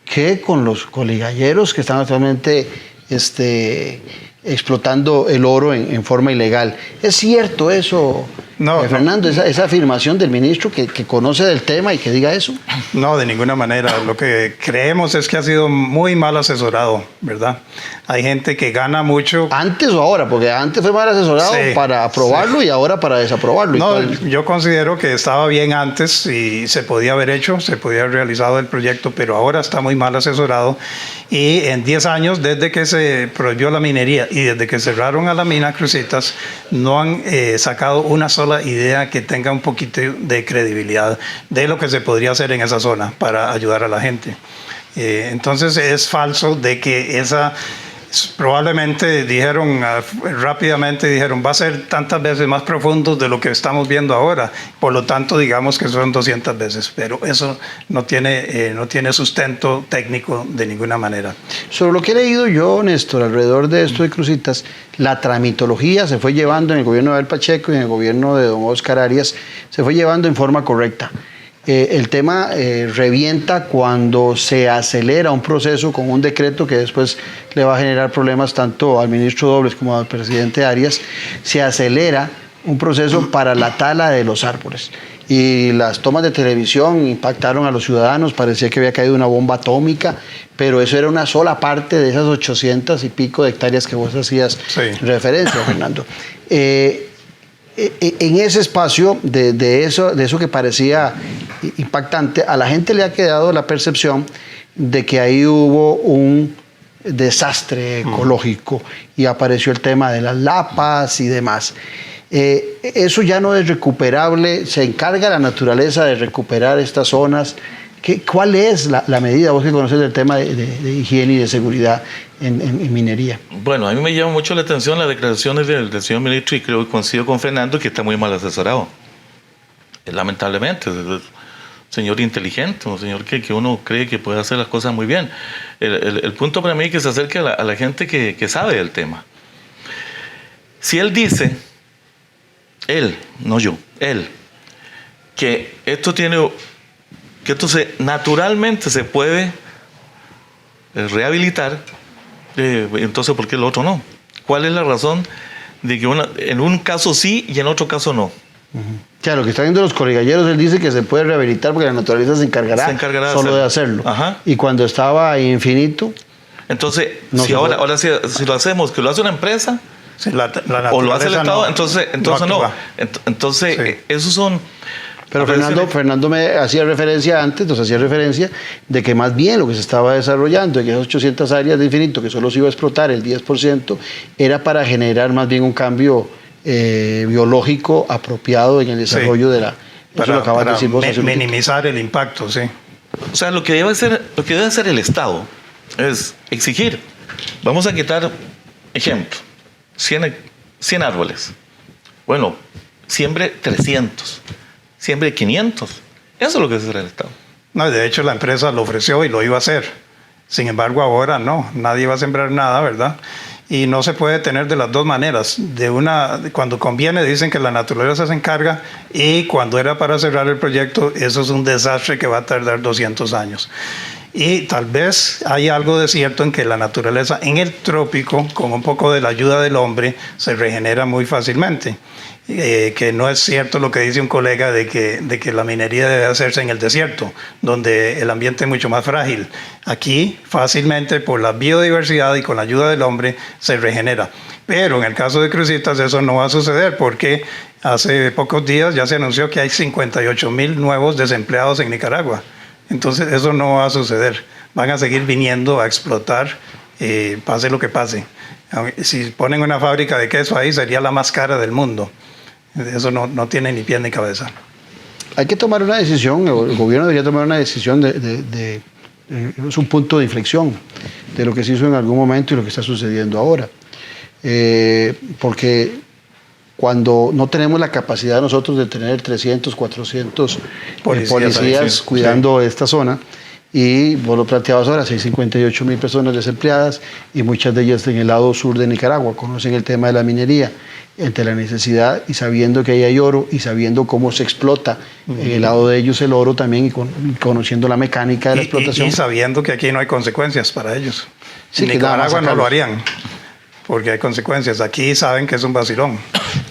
[SPEAKER 1] que con los coligalleros que están actualmente explotando el oro en forma ilegal. ¿Es cierto eso,
[SPEAKER 9] No,
[SPEAKER 1] Fernando, esa afirmación del ministro que conoce del tema y que diga eso.
[SPEAKER 9] No, de ninguna manera. Lo que creemos es que ha sido muy mal asesorado, ¿verdad? Hay gente que gana mucho.
[SPEAKER 1] ¿Antes o ahora? Porque antes fue mal asesorado para aprobarlo y ahora para desaprobarlo.
[SPEAKER 9] No, yo considero que estaba bien antes y se podía haber hecho, se podía haber realizado el proyecto, pero ahora está muy mal asesorado. Y en 10 años, desde que se prohibió la minería y desde que cerraron a la mina Cruzitas, no han sacado una sola idea que tenga un poquito de credibilidad de lo que se podría hacer en esa zona para ayudar a la gente. Entonces es falso de que esa... Probablemente rápidamente dijeron, va a ser tantas veces más profundo de lo que estamos viendo ahora, por lo tanto digamos que son 200 veces, pero eso no tiene sustento técnico de ninguna manera.
[SPEAKER 1] Sobre lo que he leído yo, Néstor, alrededor de esto de Cruzitas, la tramitología se fue llevando en el gobierno de Abel Pacheco y en el gobierno de don Oscar Arias, se fue llevando en forma correcta. El tema revienta cuando se acelera un proceso con un decreto que después le va a generar problemas tanto al ministro Dobles como al presidente Arias. Se acelera un proceso para la tala de los árboles. Y las tomas de televisión impactaron a los ciudadanos, parecía que había caído una bomba atómica, pero eso era una sola parte de esas 800 y pico de hectáreas que vos hacías referencia, Fernando. En ese espacio de eso que parecía impactante, a la gente le ha quedado la percepción de que ahí hubo un desastre ecológico y apareció el tema de las lapas y demás. Eso ya no es recuperable, se encarga la naturaleza de recuperar estas zonas. ¿Cuál es la medida, vos que conoces del tema de higiene y de seguridad en minería?
[SPEAKER 8] Bueno, a mí me llama mucho la atención las declaraciones del señor ministro y creo que coincido con Fernando que está muy mal asesorado. Lamentablemente, es un señor inteligente, un señor que uno cree que puede hacer las cosas muy bien. El punto para mí es que se acerque a la gente que sabe del tema. Si él dice, no yo, que esto naturalmente se puede rehabilitar, entonces ¿por qué el otro no? ¿Cuál es la razón de que en un caso sí y en otro caso no?
[SPEAKER 1] Claro, lo que están viendo los corrigalleros, él dice que se puede rehabilitar porque la naturaleza se encargará solo de hacerlo.
[SPEAKER 8] Ajá.
[SPEAKER 1] Y cuando estaba infinito...
[SPEAKER 8] Entonces, si lo hacemos, que lo hace una empresa, o lo hace el Estado, entonces no. Entonces, esos son...
[SPEAKER 1] Pero Fernando me hacía referencia antes, nos hacía referencia de que más bien lo que se estaba desarrollando en esas 800 áreas de infinito, que solo se iba a explotar el 10%, era para generar más bien un cambio biológico apropiado en el desarrollo de la...
[SPEAKER 9] Para minimizar el impacto, sí.
[SPEAKER 8] O sea, lo que debe hacer el Estado es exigir. Vamos a quitar, ejemplo, 100 árboles. Bueno, siembre 300. Siempre 500. Eso es lo que hace el Estado.
[SPEAKER 9] No, de hecho la empresa lo ofreció y lo iba a hacer. Sin embargo, ahora no. Nadie va a sembrar nada, ¿verdad? Y no se puede tener de las dos maneras. Cuando conviene dicen que la naturaleza se encarga y cuando era para cerrar el proyecto, eso es un desastre que va a tardar 200 años. Y tal vez hay algo de cierto en que la naturaleza en el trópico, con un poco de la ayuda del hombre, se regenera muy fácilmente. Que no es cierto lo que dice un colega de que la minería debe hacerse en el desierto, donde el ambiente es mucho más frágil. Aquí fácilmente por la biodiversidad y con la ayuda del hombre se regenera. Pero en el caso de Cruzitas eso no va a suceder porque hace pocos días ya se anunció que hay 58,000 nuevos desempleados en Nicaragua. Entonces eso no va a suceder. Van a seguir viniendo a explotar, pase lo que pase. Si ponen una fábrica de queso ahí sería la más cara del mundo. Eso no tiene ni pie ni cabeza.
[SPEAKER 1] Hay que tomar una decisión, el gobierno debería tomar una decisión es un punto de inflexión de lo que se hizo en algún momento y lo que está sucediendo ahora. Porque cuando no tenemos la capacidad nosotros de tener 300, 400 policías cuidando esta zona, y vos lo planteabas ahora, hay 58,000 personas desempleadas y muchas de ellas en el lado sur de Nicaragua, conocen el tema de la minería, entre la necesidad y sabiendo que ahí hay oro y sabiendo cómo se explota en el lado de ellos el oro también y conociendo la mecánica de la explotación.
[SPEAKER 9] Y sabiendo que aquí no hay consecuencias para ellos. Sí, en Nicaragua no lo harían, porque hay consecuencias. Aquí saben que es un vacilón.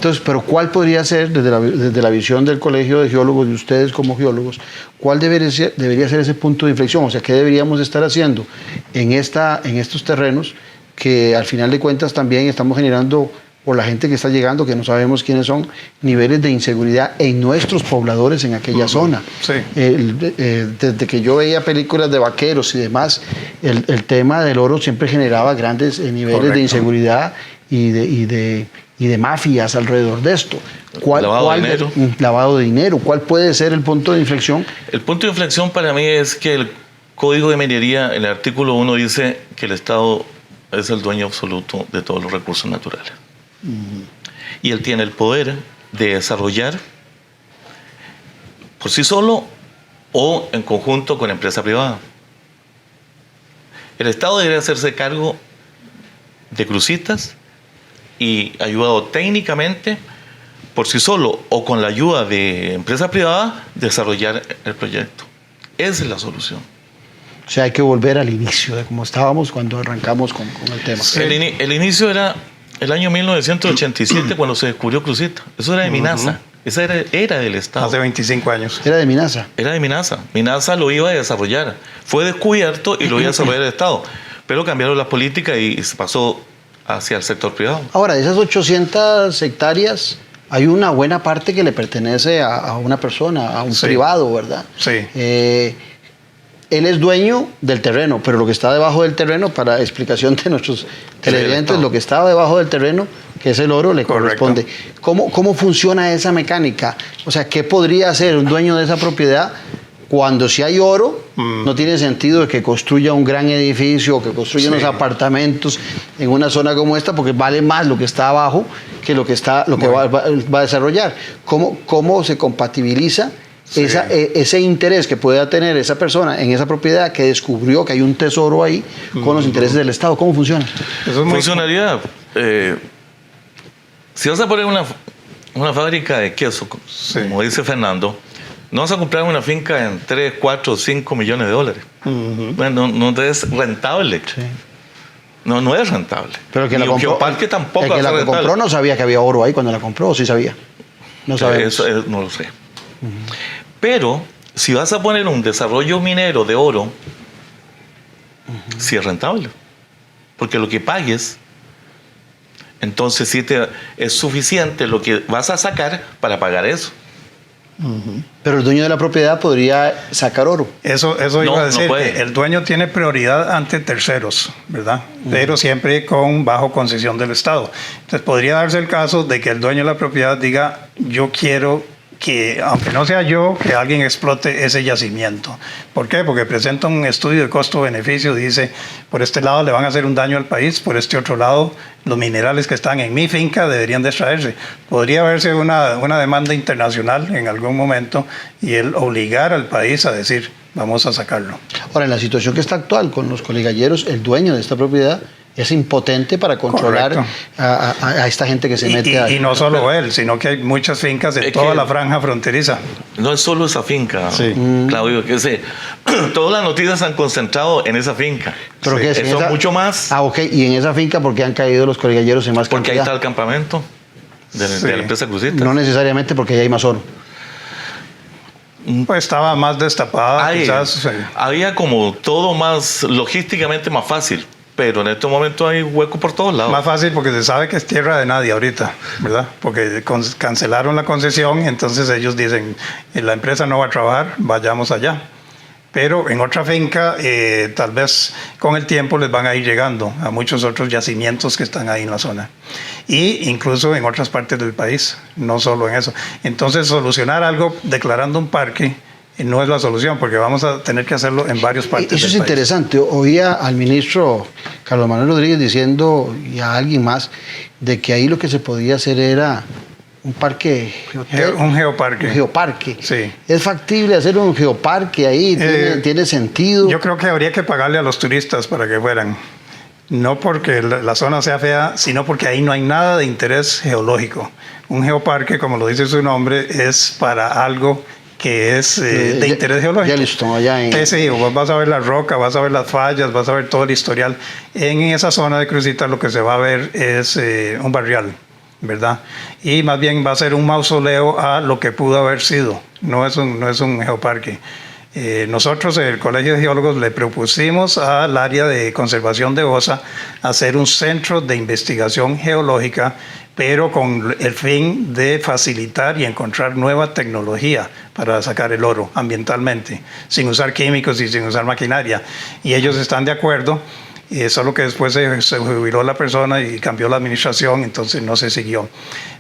[SPEAKER 1] Entonces, pero ¿cuál podría ser, desde la visión del Colegio de Geólogos, de ustedes como geólogos, cuál debería ser ese punto de inflexión? O sea, ¿qué deberíamos estar haciendo en estos terrenos que al final de cuentas también estamos generando, por la gente que está llegando, que no sabemos quiénes son, niveles de inseguridad en nuestros pobladores en aquella zona?
[SPEAKER 9] Sí.
[SPEAKER 1] Desde que yo veía películas de vaqueros y demás, el tema del oro siempre generaba grandes niveles
[SPEAKER 9] Correcto.
[SPEAKER 1] de inseguridad y de mafias alrededor de esto. Lavado de dinero. ¿Cuál puede ser el punto de inflexión?
[SPEAKER 8] El punto de inflexión para mí es que el Código de Minería, en el artículo 1, dice que el Estado es el dueño absoluto de todos los recursos naturales. Y él tiene el poder de desarrollar por sí solo o en conjunto con la empresa privada. El Estado debería hacerse cargo de crucitas y ayudado técnicamente por sí solo o con la ayuda de empresa privada desarrollar el proyecto. Esa es la solución.
[SPEAKER 1] O sea, hay que volver al inicio de cómo estábamos cuando arrancamos con el tema.
[SPEAKER 8] El inicio era el año 1987 cuando se descubrió Crucita. Eso era de Minasa. Esa era del Estado.
[SPEAKER 9] Hace 25 años.
[SPEAKER 1] Era de Minasa.
[SPEAKER 8] Era de Minasa. Minasa lo iba a desarrollar. Fue descubierto y lo iba a desarrollar el Estado. Pero cambiaron las políticas y se pasó hacia el sector privado.
[SPEAKER 1] Ahora, de esas 800 hectáreas, hay una buena parte que le pertenece a una persona, a un privado, ¿verdad?
[SPEAKER 9] Sí.
[SPEAKER 1] Él es dueño del terreno, pero lo que está debajo del terreno, para explicación de nuestros televidentes, lo que está debajo del terreno, que es el oro, le corresponde. ¿Cómo funciona esa mecánica? O sea, ¿qué podría hacer un dueño de esa propiedad cuando si hay oro? No tiene sentido de que construya un gran edificio o que construya unos apartamentos en una zona como esta, porque vale más lo que está abajo que lo que va a desarrollar. ¿Cómo se compatibiliza ese interés que pueda tener esa persona en esa propiedad que descubrió que hay un tesoro ahí con los intereses del Estado? ¿Cómo funciona?
[SPEAKER 8] Funcionaría. Si vas a poner una fábrica de queso, como dice Fernando, no vas a comprar una finca en 3, 4, 5 millones de dólares. Bueno, no es rentable.
[SPEAKER 1] Sí.
[SPEAKER 8] No es rentable.
[SPEAKER 1] Pero el que
[SPEAKER 8] y
[SPEAKER 1] la compró,
[SPEAKER 8] Geoparque tampoco
[SPEAKER 1] el que la compró no sabía que había oro ahí cuando la compró, ¿o sí sabía? No sabemos.
[SPEAKER 8] Eso no lo sé. Pero si vas a poner un desarrollo minero de oro, sí es rentable. Porque lo que pagues, entonces sí es suficiente lo que vas a sacar para pagar eso.
[SPEAKER 1] Pero el dueño de la propiedad podría sacar oro.
[SPEAKER 9] Eso iba a decir, que el dueño tiene prioridad ante terceros, ¿verdad? Pero siempre bajo concesión del Estado. Entonces podría darse el caso de que el dueño de la propiedad diga, yo quiero que, aunque no sea yo, que alguien explote ese yacimiento. ¿Por qué? Porque presenta un estudio de costo-beneficio, dice, por este lado le van a hacer un daño al país, por este otro lado, los minerales que están en mi finca deberían de extraerse. Podría haberse una demanda internacional en algún momento y el obligar al país a decir, vamos a sacarlo.
[SPEAKER 1] Ahora, en la situación que está actual con los coligalleros, el dueño de esta propiedad es impotente para controlar a esta gente que se mete ahí.
[SPEAKER 9] Y no solo él, sino que hay muchas fincas de toda la franja fronteriza.
[SPEAKER 8] No es solo esa finca, Claudio, que todas las noticias se han concentrado en esa finca.
[SPEAKER 1] ¿Pero qué es?
[SPEAKER 8] Eso mucho más.
[SPEAKER 1] Ok, y en esa finca, ¿por qué han caído los coligalleros en más cantidad?
[SPEAKER 8] Porque ahí está el campamento de la empresa Crucita.
[SPEAKER 1] No necesariamente porque ahí hay más oro.
[SPEAKER 9] Pues estaba más destapada, quizás.
[SPEAKER 8] Había como todo más logísticamente más fácil. Pero en este momento hay hueco por todos lados.
[SPEAKER 9] Más fácil porque se sabe que es tierra de nadie ahorita, ¿verdad? Porque cancelaron la concesión, entonces ellos dicen, la empresa no va a trabajar, vayamos allá. Pero en otra finca, tal vez con el tiempo les van a ir llegando a muchos otros yacimientos que están ahí en la zona. Y incluso en otras partes del país, no solo en eso. Entonces, solucionar algo declarando un parque no es la solución, porque vamos a tener que hacerlo en varias partes.
[SPEAKER 1] Eso es interesante. Oía al ministro Carlos Manuel Rodríguez diciendo, y a alguien más, de que ahí lo que se podía hacer era un parque.
[SPEAKER 9] Un geoparque.
[SPEAKER 1] Un geoparque.
[SPEAKER 9] Sí.
[SPEAKER 1] ¿Es factible hacer un geoparque ahí? ¿Tiene sentido?
[SPEAKER 9] Yo creo que habría que pagarle a los turistas para que fueran. No porque la zona sea fea, sino porque ahí no hay nada de interés geológico. Un geoparque, como lo dice su nombre, es para algo que es de interés geológico.
[SPEAKER 1] Ya listo, allá en...
[SPEAKER 9] Sí, vas a ver la roca, vas a ver las fallas, vas a ver todo el historial. En esa zona de Crucita lo que se va a ver es un barrial. ¿verdad? Y más bien va a ser un mausoleo a lo que pudo haber sido, no es un geoparque. Nosotros, el Colegio de Geólogos, le propusimos al área de conservación de OSA hacer un centro de investigación geológica, pero con el fin de facilitar y encontrar nueva tecnología para sacar el oro ambientalmente, sin usar químicos y sin usar maquinaria. Y ellos están de acuerdo, solo que después se jubiló la persona y cambió la administración, entonces no se siguió.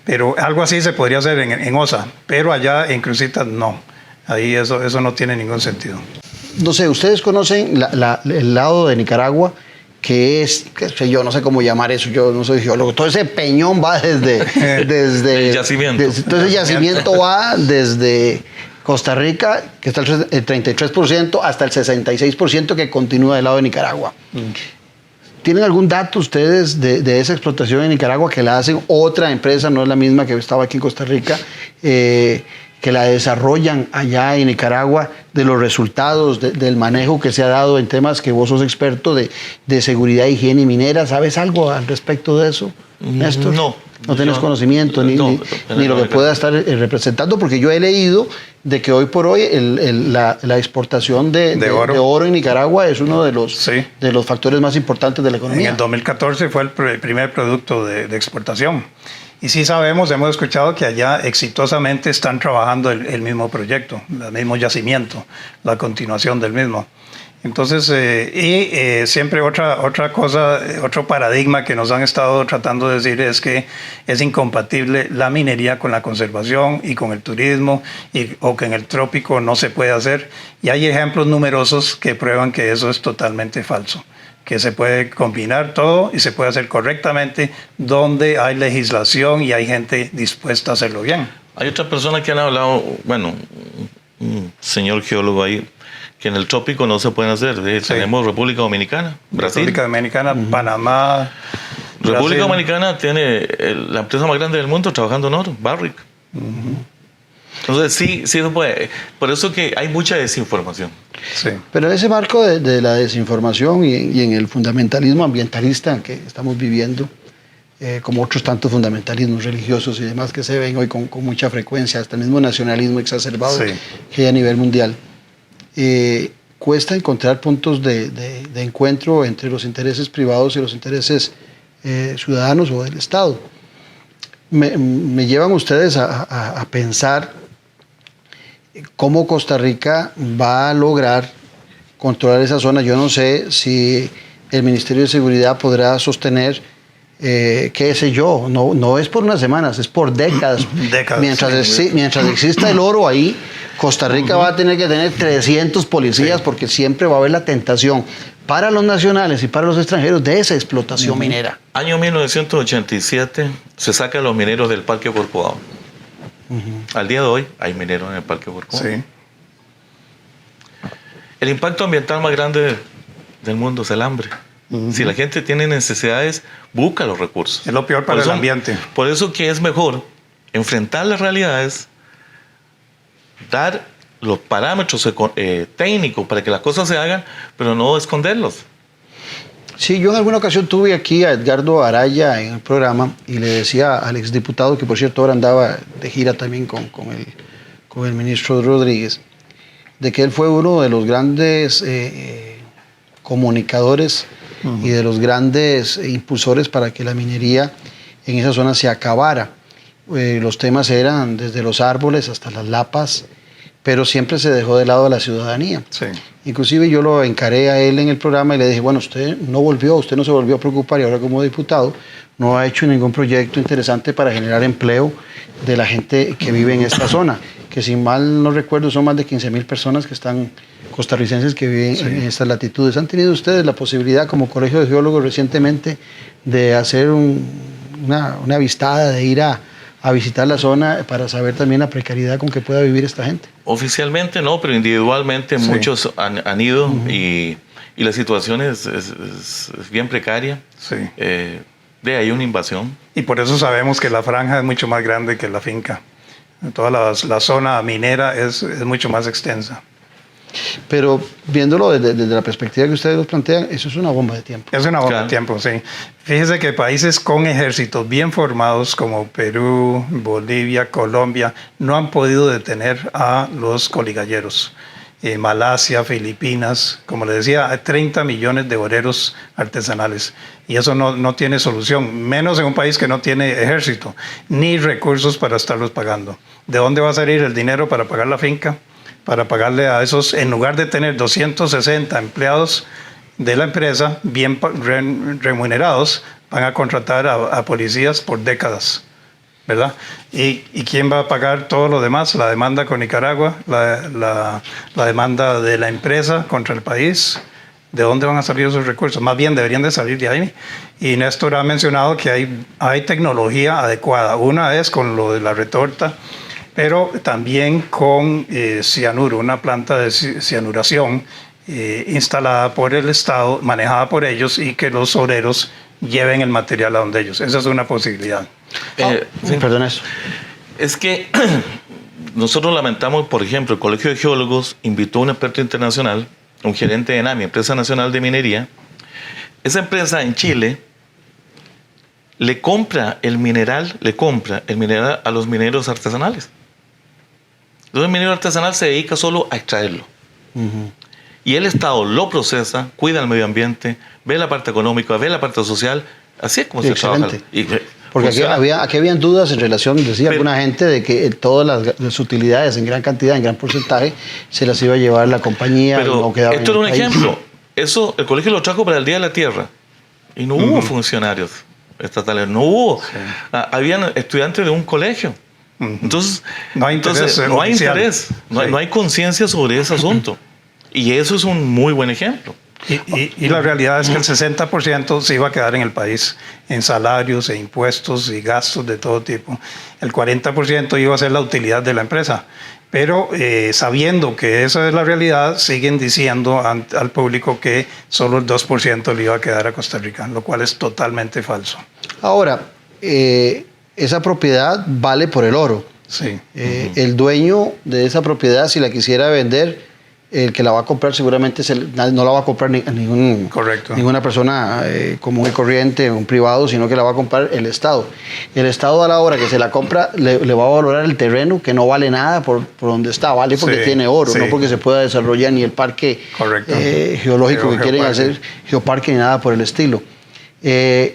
[SPEAKER 9] Pero algo así se podría hacer en OSA, pero allá en Cruzitas no. Ahí eso no tiene ningún sentido.
[SPEAKER 1] No sé, ustedes conocen el lado de Nicaragua, que es, yo no sé cómo llamar eso, yo no soy geólogo, todo ese peñón va desde
[SPEAKER 8] el yacimiento.
[SPEAKER 1] Entonces el yacimiento va desde Costa Rica, que está el 33%, hasta el 66% que continúa del lado de Nicaragua. ¿Tienen algún dato ustedes de esa explotación en Nicaragua que la hacen otra empresa, no es la misma que estaba aquí en Costa Rica, que la desarrollan allá en Nicaragua, de los resultados del manejo que se ha dado en temas que vos sos experto de seguridad, higiene y minera? ¿Sabes algo al respecto de eso, Néstor? No tienes conocimiento ni lo que pueda estar representando, porque yo he leído de que hoy por hoy la exportación de oro en Nicaragua es uno de los factores más importantes de la economía.
[SPEAKER 9] En el 2014 fue el primer producto de exportación. Y sí sabemos, hemos escuchado que allá exitosamente están trabajando el mismo proyecto, el mismo yacimiento, la continuación del mismo. Entonces, siempre otra cosa, otro paradigma que nos han estado tratando de decir es que es incompatible la minería con la conservación y con el turismo, o que en el trópico no se puede hacer. Y hay ejemplos numerosos que prueban que eso es totalmente falso, que se puede combinar todo y se puede hacer correctamente donde hay legislación y hay gente dispuesta a hacerlo bien.
[SPEAKER 8] Hay otras personas que han hablado, bueno, un señor geólogo ahí, que en el trópico no se pueden hacer. Sí. Tenemos República Dominicana, Brasil.
[SPEAKER 9] República Dominicana, Panamá.
[SPEAKER 8] República Dominicana tiene la empresa más grande del mundo trabajando en oro, Barrick. Entonces sí se puede. Por eso que hay mucha desinformación.
[SPEAKER 1] Sí. Pero en ese marco de la desinformación y en el fundamentalismo ambientalista que estamos viviendo, como otros tantos fundamentalismos religiosos y demás que se ven hoy con mucha frecuencia, hasta el mismo nacionalismo exacerbado que hay a nivel mundial, cuesta encontrar puntos de encuentro entre los intereses privados y los intereses ciudadanos o del Estado. Me llevan ustedes a pensar cómo Costa Rica va a lograr controlar esa zona. Yo no sé si el Ministerio de Seguridad podrá sostener, qué sé yo, no es por unas semanas, es por décadas. Mientras exista el oro ahí, Costa Rica va a tener que tener 300 policías porque siempre va a haber la tentación para los nacionales y para los extranjeros de esa explotación minera.
[SPEAKER 8] Año 1987 se sacan los mineros del Parque Corcovado. Al día de hoy hay mineros en el Parque Corcovado. Sí. El impacto ambiental más grande del mundo es el hambre. Si la gente tiene necesidades, busca los recursos.
[SPEAKER 9] Es lo peor para el ambiente.
[SPEAKER 8] Por eso que es mejor enfrentar las realidades, dar los parámetros técnicos para que las cosas se hagan, pero no esconderlos.
[SPEAKER 1] Sí, yo en alguna ocasión tuve aquí a Edgardo Araya en el programa y le decía al exdiputado, que por cierto ahora andaba de gira también con el ministro Rodríguez, de que él fue uno de los grandes comunicadores y de los grandes impulsores para que la minería en esa zona se acabara. Los temas eran desde los árboles hasta las lapas, pero siempre se dejó de lado a la ciudadanía. Sí. Inclusive yo lo encaré a él en el programa y le dije, bueno, usted no se volvió a preocupar y ahora como diputado no ha hecho ningún proyecto interesante para generar empleo de la gente que vive en esta zona, que si mal no recuerdo son más de 15,000 personas que están, costarricenses que viven en estas latitudes. ¿Han tenido ustedes la posibilidad como Colegio de Geólogos recientemente de hacer una avistada, de ir a visitar la zona para saber también la precariedad con que pueda vivir esta gente?
[SPEAKER 8] Oficialmente no, pero individualmente muchos han ido y la situación es bien precaria. Sí. Hay una invasión.
[SPEAKER 9] Y por eso sabemos que la franja es mucho más grande que la finca. Toda la zona minera es mucho más extensa.
[SPEAKER 1] Pero viéndolo desde la perspectiva que ustedes lo plantean, eso es una bomba de tiempo.
[SPEAKER 9] Es una bomba de tiempo, sí. Fíjese que países con ejércitos bien formados como Perú, Bolivia, Colombia, no han podido detener a los coligalleros. Malasia, Filipinas, como les decía, hay 30 millones de obreros artesanales y eso no tiene solución, menos en un país que no tiene ejército, ni recursos para estarlos pagando. ¿De dónde va a salir el dinero para pagar la finca? Para pagarle a esos, en lugar de tener 260 empleados de la empresa bien remunerados, van a contratar a policías por décadas, ¿verdad? ¿Y quién va a pagar todo lo demás? La demanda con Nicaragua, la demanda de la empresa contra el país. ¿De dónde van a salir esos recursos? Más bien deberían de salir de ahí. Y Néstor ha mencionado que hay tecnología adecuada. Una es con lo de la retorta, pero también con cianuro, una planta de cianuración instalada por el Estado, manejada por ellos y que los obreros lleven el material a donde ellos. Esa es una posibilidad.
[SPEAKER 8] Sí.
[SPEAKER 1] Perdón eso.
[SPEAKER 8] Es que nosotros lamentamos, por ejemplo, el Colegio de Geólogos invitó a un experto internacional, un gerente de ENAMI, Empresa Nacional de Minería. Esa empresa en Chile le compra el mineral a los mineros artesanales. Entonces el minero artesanal se dedica solo a extraerlo. Y el Estado lo procesa, cuida el medio ambiente, ve la parte económica, ve la parte social. Así es como se trabaja.
[SPEAKER 1] Porque aquí habían dudas en relación, decía alguna gente, de que todas las utilidades en gran cantidad, en gran porcentaje, se las iba a llevar la compañía.
[SPEAKER 8] Pero
[SPEAKER 1] no quedaba
[SPEAKER 8] esto era un ejemplo. Eso, el colegio lo trajo para el Día de la Tierra. Y no hubo funcionarios estatales, no hubo. Habían estudiantes de un colegio. Entonces, no hay interés, no hay conciencia sobre ese asunto. Y eso es un muy buen ejemplo.
[SPEAKER 9] Y la realidad es que el 60% se iba a quedar en el país, en salarios e impuestos y gastos de todo tipo. El 40% iba a ser la utilidad de la empresa. Pero sabiendo que esa es la realidad, siguen diciendo al público que solo el 2% le iba a quedar a Costa Rica, lo cual es totalmente falso.
[SPEAKER 1] Ahora, esa propiedad vale por el oro.
[SPEAKER 9] Sí.
[SPEAKER 1] El dueño de esa propiedad, si la quisiera vender, el que la va a comprar seguramente no la va a comprar ninguna persona común y corriente, un privado, sino que la va a comprar el Estado. El Estado, a la hora que se la compra, le va a valorar el terreno, que no vale nada por donde está, vale porque tiene oro, no porque se pueda desarrollar ni el parque geológico que quieren hacer, geoparque, ni nada por el estilo.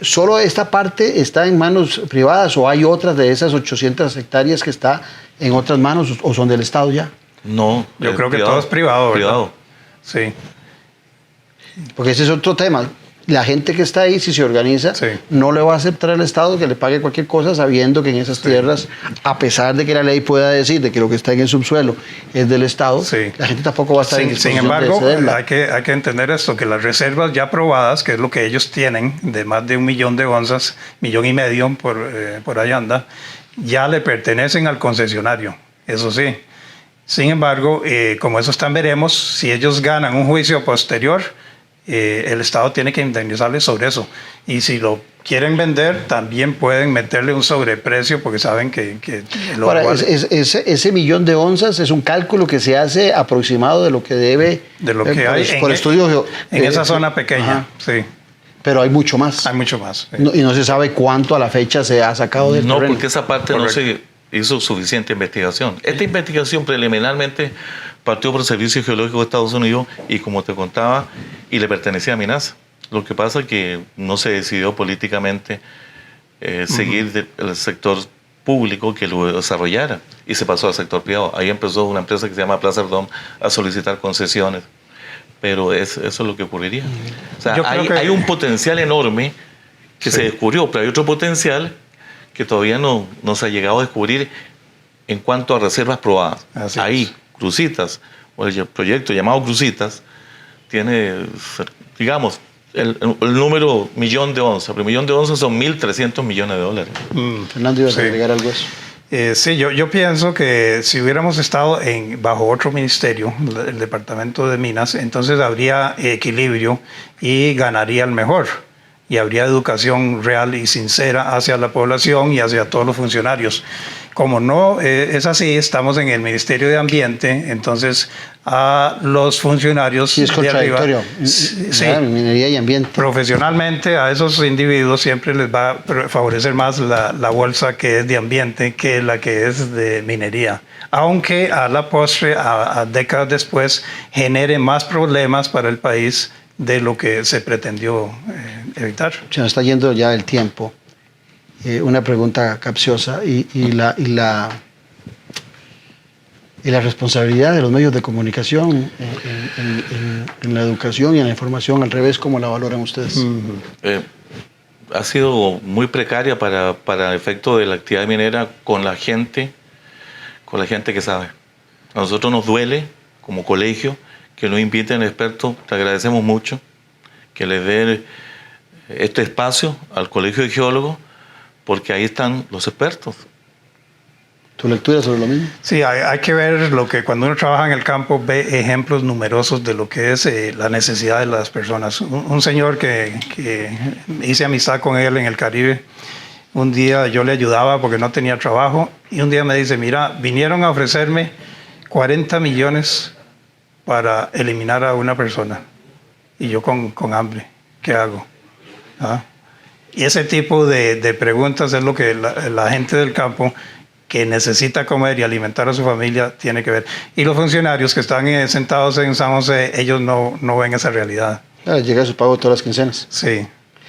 [SPEAKER 1] ¿Solo esta parte está en manos privadas o hay otras de esas 800 hectáreas que está en otras manos o son del Estado ya?
[SPEAKER 8] No,
[SPEAKER 9] yo creo que todo es privado, ¿verdad? Privado. Sí.
[SPEAKER 1] Porque ese es otro tema. La gente que está ahí, si se organiza, no le va a aceptar al Estado que le pague cualquier cosa sabiendo que en esas tierras, a pesar de que la ley pueda decir de que lo que está en el subsuelo es del Estado, la gente tampoco va a estar en disposición.
[SPEAKER 9] Sin embargo, hay que entender esto, que las reservas ya probadas, que es lo que ellos tienen, de más de 1 millón de onzas, 1,5 millones por ahí anda, ya le pertenecen al concesionario, eso sí. Sin embargo, como eso está en veremos, si ellos ganan un juicio posterior, el Estado tiene que indemnizarles sobre eso. Y si lo quieren vender, también pueden meterle un sobreprecio porque saben que lo vale.
[SPEAKER 1] Ese 1 millón de onzas es un cálculo que se hace aproximado de lo que debe...
[SPEAKER 9] De lo que hay
[SPEAKER 1] por estudio
[SPEAKER 9] en esa zona pequeña, sí.
[SPEAKER 1] Pero hay mucho más.
[SPEAKER 9] Hay mucho más. Sí.
[SPEAKER 1] Y no se sabe cuánto a la fecha se ha sacado del terreno.
[SPEAKER 8] No, porque esa parte no se hizo suficiente investigación. Esta investigación preliminarmente partió por el Servicio Geológico de Estados Unidos y, como te contaba, y le pertenecía a MINASA. Lo que pasa es que no se decidió políticamente seguir el sector público que lo desarrollara y se pasó al sector privado. Ahí empezó una empresa que se llama Placer Dome a solicitar concesiones. Pero eso es lo que ocurriría. O sea, hay un potencial enorme que se descubrió, pero hay otro potencial que todavía no se ha llegado a descubrir en cuanto a reservas probadas. Ahí, Cruzitas, o el proyecto llamado Cruzitas, tiene, digamos, el número 1 millón de onzas. Pero 1 millón de onzas son 1.300 millones de dólares.
[SPEAKER 1] Fernando, ¿ibas a agregar algo a eso?
[SPEAKER 9] Sí, yo pienso que si hubiéramos estado bajo otro ministerio, el Departamento de Minas, entonces habría equilibrio y ganaría el mejor. Y habría educación real y sincera hacia la población y hacia todos los funcionarios. Como no es así, estamos en el Ministerio de Ambiente, entonces a los funcionarios
[SPEAKER 1] Sí, es contradictorio. Minería y ambiente.
[SPEAKER 9] Profesionalmente a esos individuos siempre les va a favorecer más la bolsa que es de ambiente que la que es de minería. Aunque a la postre, a décadas después, genere más problemas para el país de lo que se pretendió evitar.
[SPEAKER 1] Se nos está yendo ya el tiempo. Una pregunta capciosa y la responsabilidad de los medios de comunicación en la educación y en la información al revés, ¿cómo la valoran ustedes?
[SPEAKER 8] Ha sido muy precaria para el efecto de la actividad minera con la gente que sabe. A nosotros nos duele como colegio que nos inviten expertos, te agradecemos mucho que les den este espacio al Colegio de Geólogos, porque ahí están los expertos.
[SPEAKER 1] ¿Tu lectura sobre lo mismo?
[SPEAKER 9] Sí, hay que ver lo que cuando uno trabaja en el campo ve ejemplos numerosos de lo que es la necesidad de las personas. Un señor que hice amistad con él en el Caribe, un día yo le ayudaba porque no tenía trabajo y un día me dice, mira, vinieron a ofrecerme 40 millones para eliminar a una persona y yo con hambre, ¿qué hago? ¿Ah? Y ese tipo de preguntas es lo que la gente del campo que necesita comer y alimentar a su familia tiene que ver. Y los funcionarios que están sentados en San José, ellos no ven esa realidad.
[SPEAKER 1] Llega su pago todas las quincenas.
[SPEAKER 9] Sí,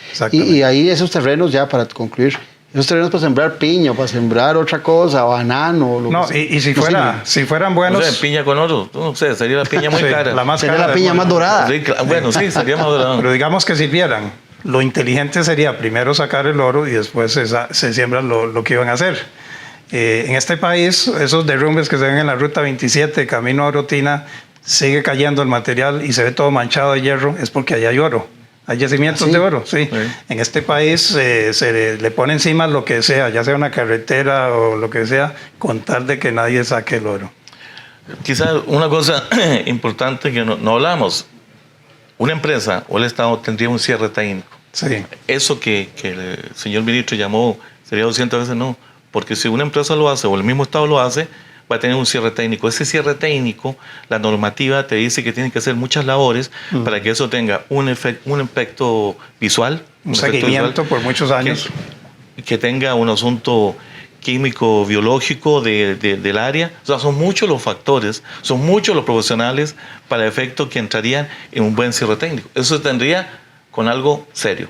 [SPEAKER 9] exactamente.
[SPEAKER 1] Y ahí esos terrenos, ya para concluir, esos terrenos para sembrar piña, para sembrar otra cosa, banano. Lo
[SPEAKER 9] no,
[SPEAKER 1] que
[SPEAKER 9] y si fueran buenos...
[SPEAKER 8] No sé, piña con oro, no sé, sería la piña muy cara.
[SPEAKER 9] La más
[SPEAKER 1] sería
[SPEAKER 9] cara
[SPEAKER 1] la piña más dorada.
[SPEAKER 8] Sí, bueno, sí, sería más dorada.
[SPEAKER 9] Pero digamos que sirvieran. Lo inteligente sería primero sacar el oro y después se siembra lo que iban a hacer. En este país, esos derrumbes que se ven en la ruta 27, camino a Orotina, sigue cayendo el material y se ve todo manchado de hierro, es porque allá hay oro. Hay yacimientos de oro, sí. En este país se le pone encima lo que sea, ya sea una carretera o lo que sea, con tal de que nadie saque el oro.
[SPEAKER 8] Quizás una cosa importante que no hablamos, una empresa o el Estado tendría un cierre técnico.
[SPEAKER 9] Sí.
[SPEAKER 8] Eso que el señor ministro llamó, sería 200 veces no, porque si una empresa lo hace o el mismo Estado lo hace, va a tener un cierre técnico. Ese cierre técnico, la normativa te dice que tienen que hacer muchas labores para que eso tenga un efecto visual.
[SPEAKER 9] Un seguimiento por muchos años.
[SPEAKER 8] Que tenga un asunto químico, biológico del área. O sea, son muchos los factores, son muchos los profesionales para el efecto que entrarían en un buen cierre técnico. Eso se tendría con algo serio.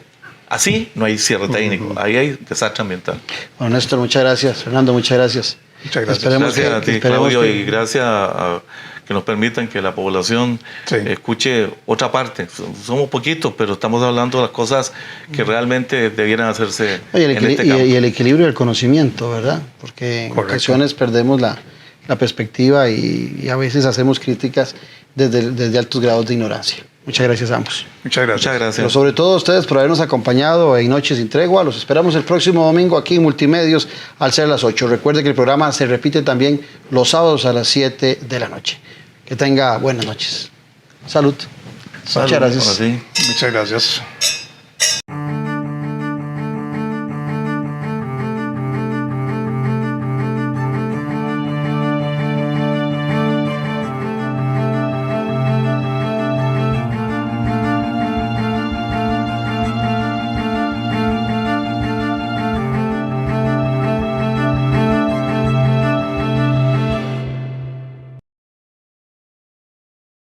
[SPEAKER 8] Así no hay cierre técnico, ahí hay desastre ambiental.
[SPEAKER 1] Bueno, Néstor, muchas gracias. Fernando, muchas gracias.
[SPEAKER 9] Muchas gracias.
[SPEAKER 8] Gracias a ti, Claudio, y gracias a que nos permitan que la población escuche otra parte. Somos poquitos, pero estamos hablando de las cosas que realmente debieran hacerse en este campo.
[SPEAKER 1] Y el equilibrio del conocimiento, ¿verdad? Porque en ocasiones perdemos la perspectiva y a veces hacemos críticas desde altos grados de ignorancia. Muchas gracias a ambos.
[SPEAKER 9] Muchas gracias.
[SPEAKER 8] Muchas gracias.
[SPEAKER 1] Pero sobre todo a ustedes por habernos acompañado en Noches sin Tregua. Los esperamos el próximo domingo aquí en Multimedios al ser las 8. Recuerde que el programa se repite también los sábados a las 7 de la noche. Que tenga buenas noches. Salud. Muchas gracias.
[SPEAKER 9] Muchas gracias.